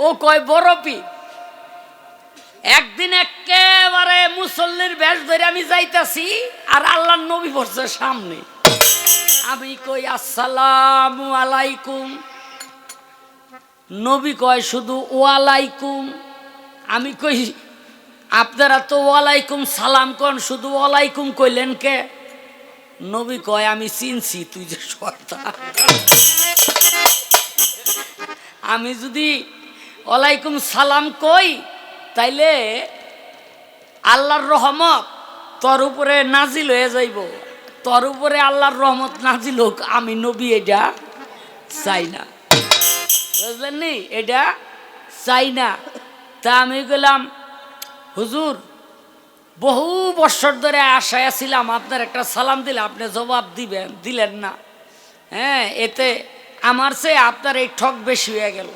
ও কয় বরফি। একদিন একেবারে মুসল্লির বেশ ধরে আমি যাইতাছি, আর আল্লাহর নবী পড়ছে সামনে। আমি কই আসসালামু আলাইকুম। নবী কয় শুধু ওয়ালাইকুম। আমি কই আপনারা তো ওয়ালাইকুম সালাম কন, শুধু ওয়ালাইকুম কইলেন কে? নবী কয় আমি চিনছি তুই যে শয়তান। আমি যদি ওয়ালাইকুম সালাম কই তাইলে আল্লাহর রহমত তোর উপরে নাজিল হয়ে যাইব, তোর উপরে আল্লাহর রহমত নাজিল হোক। আমি নবী এটা চাই না, বুঝলেন নি? এটা চাই না। তা আমি গেলাম, হুজুর বহু বছর ধরে আশায় ছিলাম আপনার একটা সালাম দিলে আপনি জবাব দিবেন, দিলেন না। হ্যাঁ, এতে আমার চেয়ে আপনার এই ঠক বেশি হয়ে গেল।